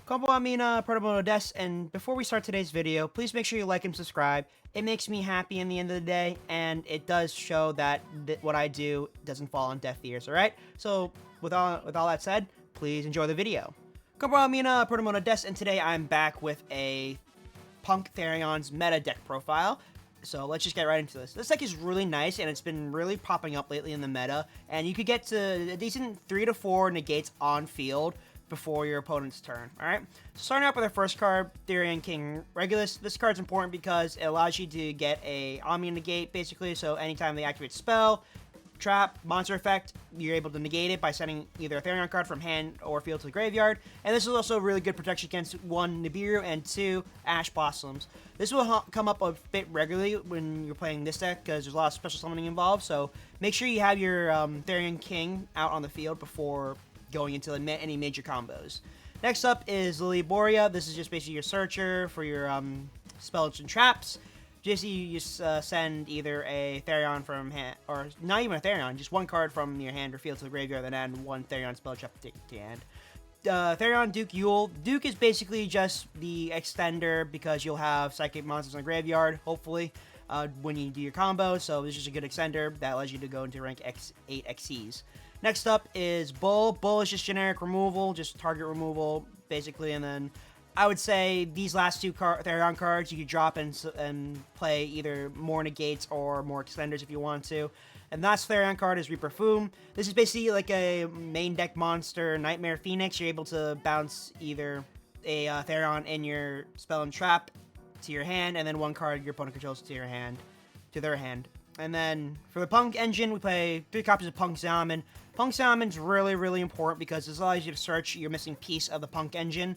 Kompo Amina, Proto-moto, and before we start today's video, please make sure you like and subscribe. It makes me happy in the end of the day, and it does show that what I do doesn't fall on deaf ears, alright? So, with all that said, please enjoy the video. Kompo Amina, Proto-moto, and today I'm back with a P.U.N.K Therion's meta deck profile. So let's just get right into this. This deck is really nice, and it's been really popping up lately in the meta, and you could get to a decent 3 to 4 negates on field before your opponent's turn, alright? So starting out with our first card, Therion King Regulus. This card's important because it allows you to get a Omni negate, basically, so anytime they activate spell, trap, monster effect, you're able to negate it by sending either a Therion card from hand or field to the graveyard. And this is also really good protection against 1, Nibiru, and 2, Ash Blossoms. This will come up a bit regularly when you're playing this deck because there's a lot of special summoning involved, so make sure you have your Therion King out on the field before going into any major combos. Next up is Lily Borea. This is just basically your searcher for your spells and traps. You just send either a Therion from hand, or not even a Therion, just one card from your hand or field to the graveyard, then add 1 Therion spell trap to hand. Therion Duke YUGIOH. Duke is basically just the extender because you'll have psychic monsters in the graveyard, hopefully, when you do your combo. So this is just a good extender that allows you to go into rank X8 XCs. Next up is Bull. Bull is just generic removal, just target removal, basically, and then I would say these last 2 Therion cards you could drop and play either more negates or more extenders if you want to. And the last Therion card is Reaper Foom. This is basically like a main deck monster, Nightmare Phoenix. You're able to bounce either a Therion in your spell and trap to your hand, and then 1 card your opponent controls to their hand. And then for the P.U.N.K engine, we play 3 copies of P.U.N.K Salmon. P.U.N.K Salmon's really, really important because this allows you to search your missing piece of the P.U.N.K engine.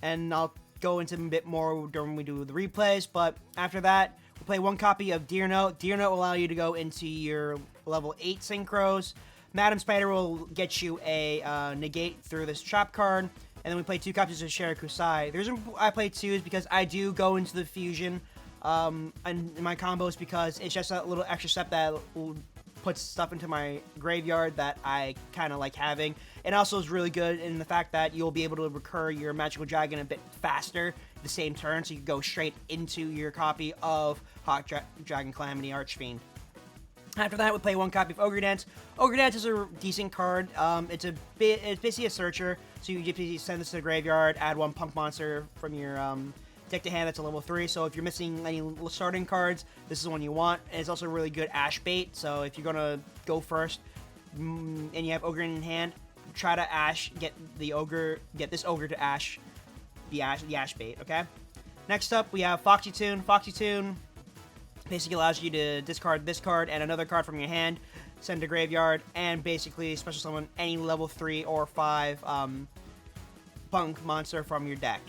And I'll go into a bit more during we do the replays, but after that, we'll play 1 copy of Deer Note. Deer Note will allow you to go into your level 8 synchros. Madam Spider will get you a negate through this trap card. And then we play 2 copies of Shirakusai. The reason I play 2 is because I do go into the fusion in my combos because it's just a little extra step that puts stuff into my graveyard that I kind of like having. It also is really good in the fact that you'll be able to recur your Magical Dragon a bit faster the same turn, so you can go straight into your copy of Hot Dragon Calamity Archfiend. After that, we play 1 copy of Ogre Dance. Ogre Dance is a decent card. It's basically a searcher, so you just send this to the graveyard, add 1 P.U.N.K monster from your deck to hand that's a level 3, so if you're missing any starting cards, this is the one you want. And it's also a really good Ash bait, so if you're gonna go first and you have Ogre in hand, try to get this Ogre to Ash the Ash bait, okay? Next up, we have Foxy Tune. Foxy Tune basically allows you to discard this card and another card from your hand, send to graveyard, and basically special summon any level 3 or 5 P.U.N.K monster from your deck.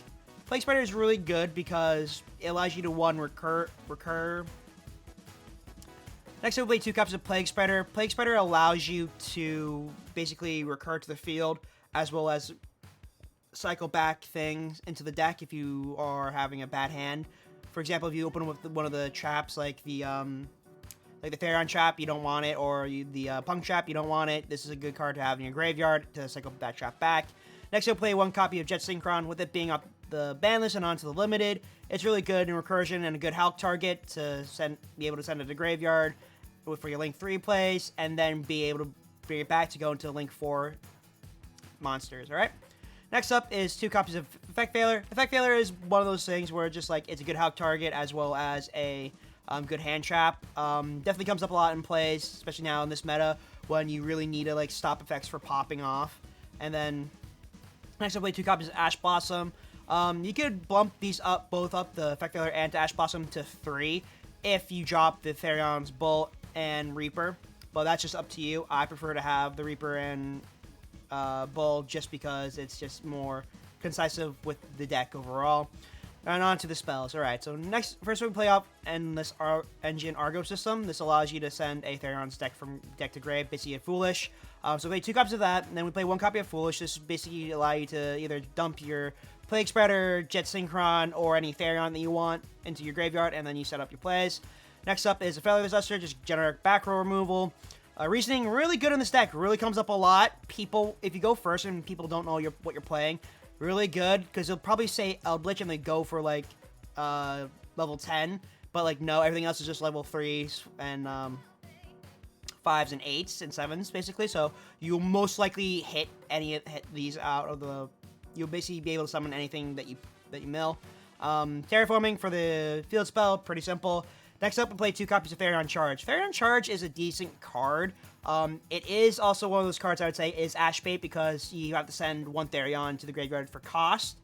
Plague Spider is really good because it allows you to recur. Next, we'll play 2 copies of Plague Spider. Plague Spider allows you to basically recur to the field as well as cycle back things into the deck if you are having a bad hand. For example, if you open with one of the traps like the Therion trap, you don't want it, or the P.U.N.K trap, you don't want it. This is a good card to have in your graveyard to cycle that trap back. Next, we'll play 1 copy of Jet Synchron, with it being up the ban list and onto the limited. It's really good in recursion and a good Hulk target to be able to send it to graveyard for your Link 3 plays, and then be able to bring it back to go into Link 4 monsters, alright? Next up is 2 copies of Effect Failure. Effect Failure is one of those things where just like it's a good Hulk target as well as a good hand trap. Definitely comes up a lot in plays, especially now in this meta when you really need to like stop effects for popping off. And then next I'll play 2 copies of Ash Blossom. You could bump these both up, the Effect Failure and Ash Blossom, to 3 if you drop the Therion's Bull and Reaper, but that's just up to you. I prefer to have the Reaper and Bull just because it's just more concise with the deck overall. And on to the spells. Alright, so first we play off Endless Engine Argo System. This allows you to send a Therion's deck from deck to grave, basically a Foolish. So we play 2 copies of that, and then we play 1 copy of Foolish. This basically allow you to either dump your Plague Spreader, Jet Synchron, or any Therion that you want into your graveyard, and then you set up your plays. Next up is a Failure Duster, just generic back row removal. Reasoning, really good in this deck, really comes up a lot. If you go first and people don't know what you're playing, really good because it'll probably say Eldritch and they go for like level 10, but like no, everything else is just level 3s and 5s and 8s and 7s basically. So you'll most likely hit these out of the. You'll basically be able to summon anything that you mill. Terraforming for the field spell, pretty simple. Next up, we play 2 copies of Therion Charge. Therion Charge is a decent card. It is also one of those cards I would say is Ash bait because you have to send 1 Therion to the graveyard for cost,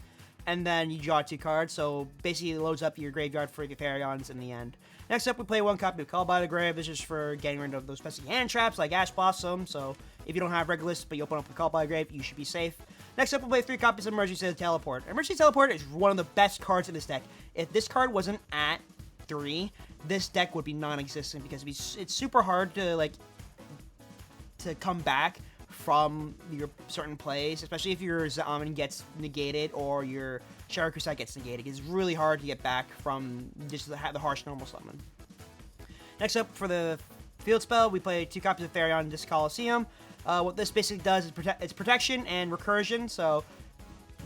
and then you draw 2 cards, so basically it loads up your graveyard for the Therions in the end. Next up, we play 1 copy of Call by the Grave. This is for getting rid of those pesky hand traps like Ash Blossom, so if you don't have Regulus, but you open up a Call by the Grave, you should be safe. Next up, we'll play 3 copies of Emergency Teleport. Emergency Teleport is one of the best cards in this deck. If this card wasn't at 3, this deck would be non-existent because it's super hard to come back from your certain plays, especially if your Zaman gets negated or your Shadow Crusade gets negated. It's really hard to get back from just the harsh normal summon. Next up, for the field spell, we play 2 copies of Therion Disc Coliseum. What this basically does is it's protection and recursion, so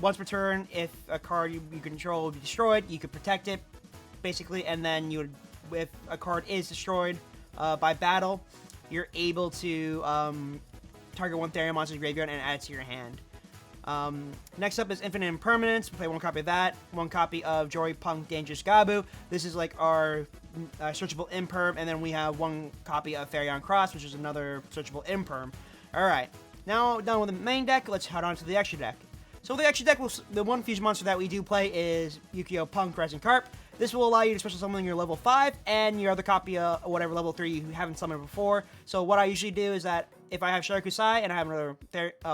once per turn, if a card you control will be destroyed, you could protect it, basically, and then if a card is destroyed by battle, you're able to target 1 Therion monster's graveyard and add it to your hand. Next up is Infinite Impermanence. We play 1 copy of that, 1 copy of Jory Punk Dangerous Gabu. This is like our searchable imperm, and then we have 1 copy of Therion Cross, which is another searchable imperm. Alright, now done with the main deck, let's head on to the extra deck. So the extra deck, the 1 fusion monster that we do play is YUGIOH Punk Resin Carp. This will allow you to special summon your level 5 and your other copy of whatever level 3 you haven't summoned before. So what I usually do is that if I have Shadow Crusade and I have another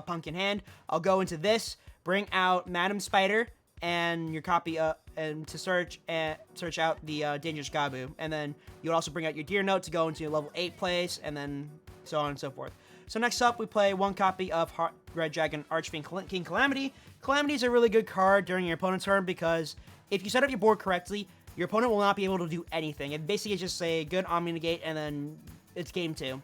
Punk in hand, I'll go into this, bring out Madam Spider and your copy and to search out the Dangerous Gabu, and then you'll also bring out your Deer Note to go into your level 8 place, and then so on and so forth. So next up, we play 1 copy of Red Dragon Archfiend King Calamity. Calamity is a really good card during your opponent's turn because if you set up your board correctly, your opponent will not be able to do anything. It basically is just a good Omni Negate, and then it's game 2.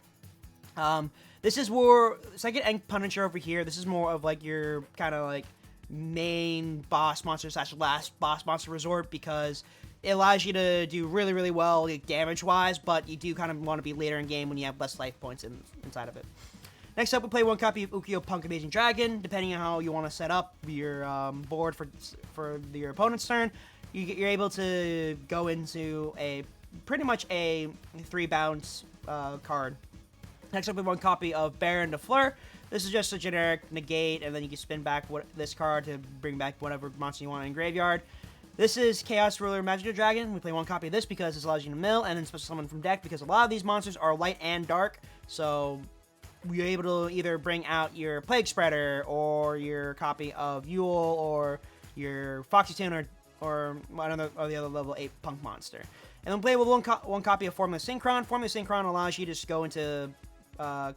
This is more second End Punisher over here. This is more of like your kind of like main boss monster / last boss monster resort because it allows you to do really, really well like, damage-wise, but you do kind of want to be later in game when you have less life points inside of it. Next up, we play 1 copy of YUGIOH Punk Amazing Dragon. Depending on how you want to set up your board for your opponent's turn, you're able to go into pretty much a 3-bounce card. Next up, we have 1 copy of Baron de Fleur. This is just a generic negate, and then you can spin back this card to bring back whatever monster you want in graveyard. This is Chaos Ruler Magical Dragon. We play 1 copy of this because this allows you to mill and then special summon from deck because a lot of these monsters are light and dark, so you're able to either bring out your Plague Spreader or your copy of Yule or your Foxy Tune or the other level 8 Punk monster. And then play with 1 copy of Formula Synchron. Formula Synchron allows you to just go into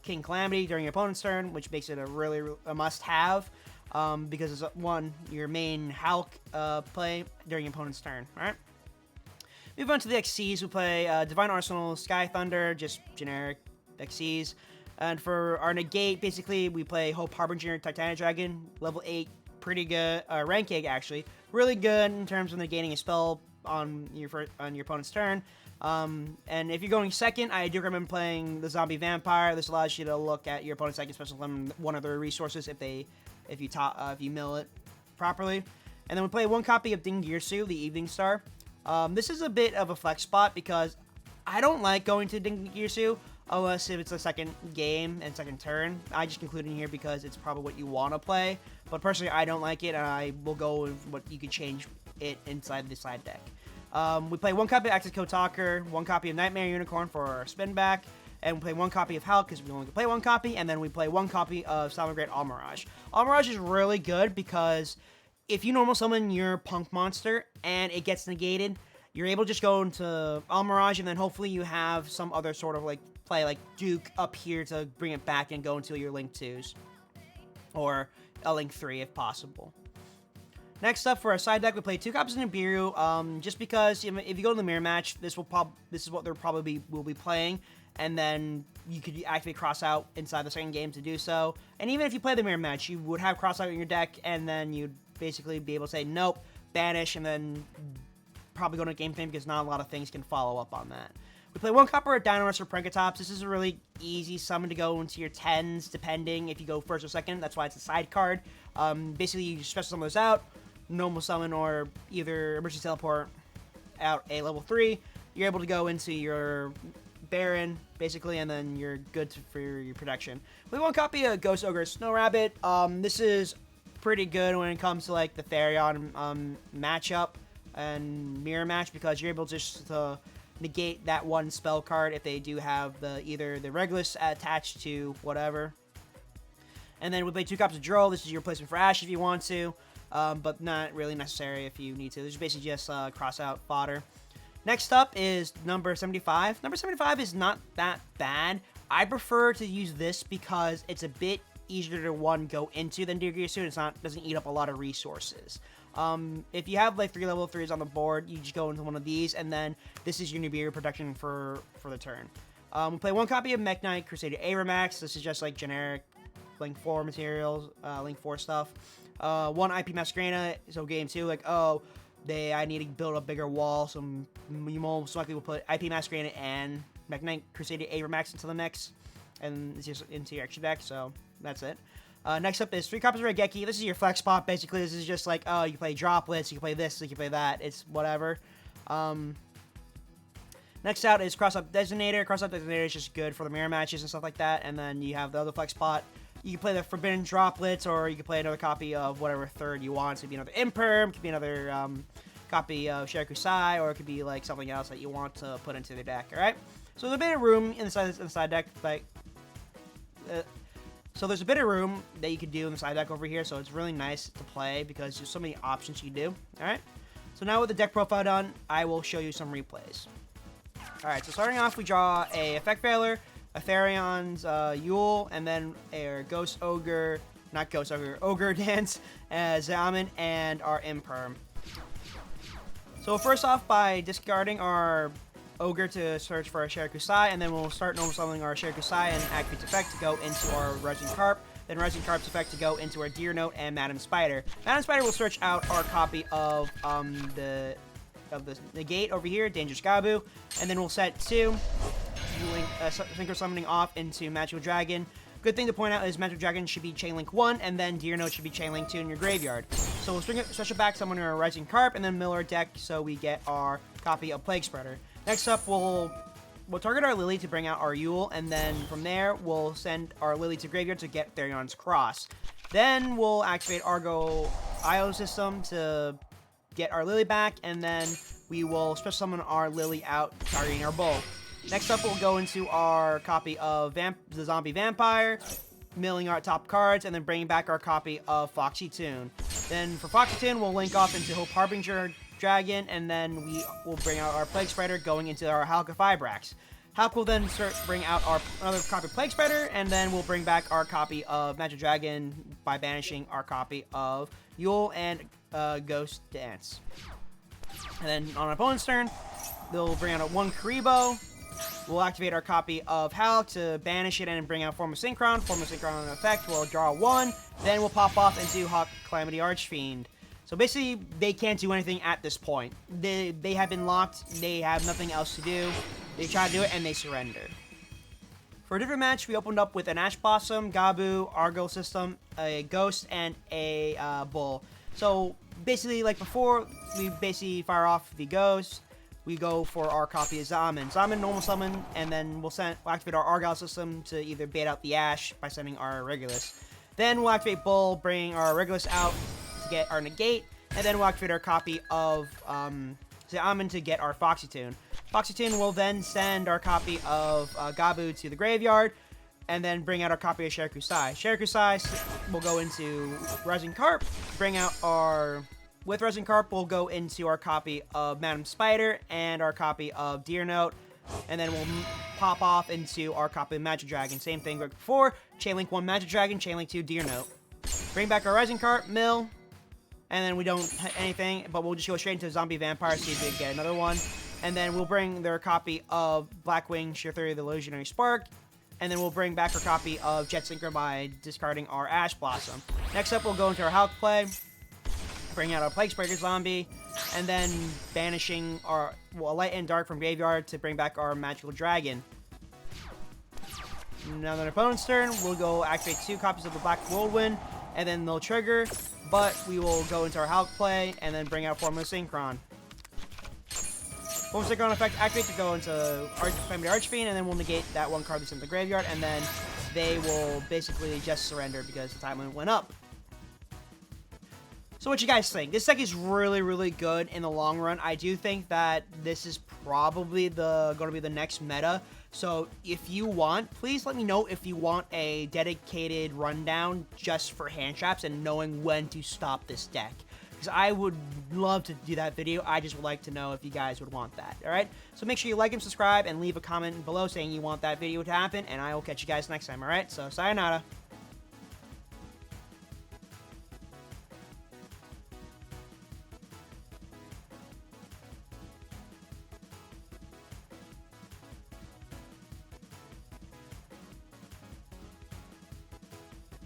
King Calamity during your opponent's turn, which makes it a must-have because it's your main Hulk play during your opponent's turn. All right. Move on to the XCs. We play Divine Arsenal, Sky Thunder, just generic XCs. And for our negate, basically, we play Hope Harbinger, Titanic Dragon, level 8, pretty good. Rank egg, actually, really good in terms of negating a spell on your opponent's turn. And if you're going second, I do recommend playing the Zombie Vampire. This allows you to look at your opponent's second special summon one of their resources if you mill it properly. And then we play 1 copy of Dingirsu, the Evening Star. This is a bit of a flex spot because I don't like going to Dingirsu unless if it's a second game and second turn. I just include it in here because it's probably what you want to play. But personally, I don't like it, and I will go with what you could change it inside the side deck. We play 1 copy of Access Code Talker, 1 copy of Nightmare Unicorn for our spin back, and we play 1 copy of Hulk because we only can play 1 copy, and then we play 1 copy of Salmon Almirage. Almirage is really good because if you normal summon your Punk monster and it gets negated, you're able to just go into Almirage, and then hopefully you have some other sort of like play like Duke up here to bring it back and go into your Link 2s. Or a Link 3 if possible. Next up for our side deck, we play 2 copies of Nibiru, just because if you go to the mirror match, this is what they're probably will be playing, and then you could activate Crossout inside the second game to do so. And even if you play the mirror match, you would have Crossout in your deck, and then you'd basically be able to say nope, banish, and then probably go to game thing because not a lot of things can follow up on that. We play 1 copper at Dino or Prankatops. This is a really easy summon to go into your 10s, depending if you go first or second. That's why it's a side card. Basically, you special summon those out, normal summon, or either emergency teleport out a level 3. You're able to go into your Baron, basically, and then you're good for your protection. We have 1 copy of Ghost Ogre Snow Rabbit. This is pretty good when it comes to like the Therion matchup and mirror match, because you're able just to negate that 1 spell card if they do have either the Regulus attached to whatever. And then we play 2 copies of Droll. This is your replacement for Ash if you want to, but not really necessary if you need to. This is basically just cross out fodder. Next up is number 75. Number 75 is not that bad. I prefer to use this because it's a bit easier to go into than Dear Suit. Doesn't eat up a lot of resources. If you have like 3 level 3s on the board, you just go into one of these, and then this is going to be your protection for the turn. We play 1 copy of Mech-Knight Crusader Abramax. This is just like generic Link 4 materials, Link 4 stuff. 1 IP Masquerena, so game 2, like, oh, I need to build a bigger wall, so you most likely will put IP Masquerena and Mech-Knight Crusader Abramax into the mix, and it's just into your extra deck, so that's it. Next up is 3 copies of Regeki. This is your flex spot, basically. This is just like, oh, you can play droplets, you can play this, you can play that. It's whatever. Next out is Cross-Up Designator. Cross-Up Designator is just good for the mirror matches and stuff like that. And then you have the other flex spot. You can play the Forbidden Droplets, or you can play another copy of whatever third you want. So it could be another Imperm, it could be another copy of Shirakusai, or it could be like something else that you want to put into the deck, alright? So there's a bit of room inside the side deck, like... So there's a bit of room that you could do in the side deck over here, so it's really nice to play because there's so many options you can do, alright? So now with the deck profile done, I will show you some replays. Alright, so starting off, we draw a Effect Veiler, a Therion's YUGIOH, and then a Ghost Ogre, not Ghost Ogre, Ogre Dance, Zaman, and our Imperm. So first off, by discarding our Ogre to search for our Shirakusai, and then we'll start normal summoning our Shirakusai and activate its effect to go into our Rising Carp, then Rising Carp's effect to go into our Deer Note and Madam Spider. Madam Spider will search out our copy of the Negate over here, Dangerous Gabu, and then we'll set 2, Synchro Summoning off into Magical Dragon. Good thing to point out is Magical Dragon should be Chain Link 1, and then Deer Note should be Chain Link 2 in your graveyard. So we'll special back summon our Rising Carp, and then mill our deck so we get our copy of Plague Spreader. Next up, we'll target our Lily to bring out our YUGIOH, and then from there, we'll send our Lily to graveyard to get Therion's Cross. Then we'll activate Argo IO system to get our Lily back, and then we will special summon our Lily out, targeting our Bull. Next up, we'll go into our copy of the Zombie Vampire, milling our top cards, and then bringing back our copy of Foxy Toon. Then for Foxy Toon, we'll link off into Hope Harbinger Dragon, and then we will bring out our Plague Spider going into our Halka Fibrax. Halk will then bring out another copy of Plague Spider, and then we'll bring back our copy of Magic Dragon by banishing our copy of YUGIOH and Ghost Dance. And then on our opponent's turn, they'll bring out 1 Karibo. We'll activate our copy of Halk to banish it and bring out Form of Synchron. Form of Synchron in effect, we'll draw 1. Then we'll pop off into Hawk Calamity Archfiend. So basically, they can't do anything at this point. They have been locked. They have nothing else to do. They try to do it, and they surrender. For a different match, we opened up with an Ash Blossom, Gabu, Argo System, a Ghost, and a Bull. So basically, like before, we basically fire off the Ghost. We go for our copy of Zaman. Zaman normal summon, and then we'll activate our Argyle system to either bait out the Ash by sending our Regulus. Then we'll activate Bull, bring our Regulus out to get our Negate, and then we'll activate our copy of Zaman to get our Foxy Toon. Foxy Toon will then send our copy of Gabu to the graveyard, and then bring out our copy of Shirakusai. Shirakusai will go into Rising Carp, bring out our... With Rising Carp, we'll go into our copy of Madam Spider and our copy of Deer Note, and then we'll pop off into our copy of Magic Dragon. Same thing like before, Chain Link 1 Magic Dragon, Chain Link 2 Deer Note. Bring back our Rising Carp, mill, and then we don't hit anything, but we'll just go straight into Zombie Vampire, see if we can get another one. And then we'll bring their copy of Blackwing, Sheer Theory, the Illusionary Spark, and then we'll bring back our copy of Jet Synchro by discarding our Ash Blossom. Next up, we'll go into our Hulk play. bring out our Plague Breaker zombie, and then banishing our light and dark from graveyard to bring back our magical dragon. Now on our opponent's turn, we'll go activate 2 copies of the Black Whirlwind, and then they'll trigger, but we will go into our Hulk play, and then bring out Formula Synchron. Formula Synchron effect activate to go into Family Archfiend, and then we'll negate that 1 card that's in the graveyard, and then they will basically just surrender because the time limit went up. So what you guys think? This deck is really, really good in the long run. I do think that this is probably going to be the next meta. So if you want, please let me know if you want a dedicated rundown just for hand traps and knowing when to stop this deck. Because I would love to do that video. I just would like to know if you guys would want that. Alright? So make sure you like and subscribe and leave a comment below saying you want that video to happen. And I will catch you guys next time. Alright? So sayonara.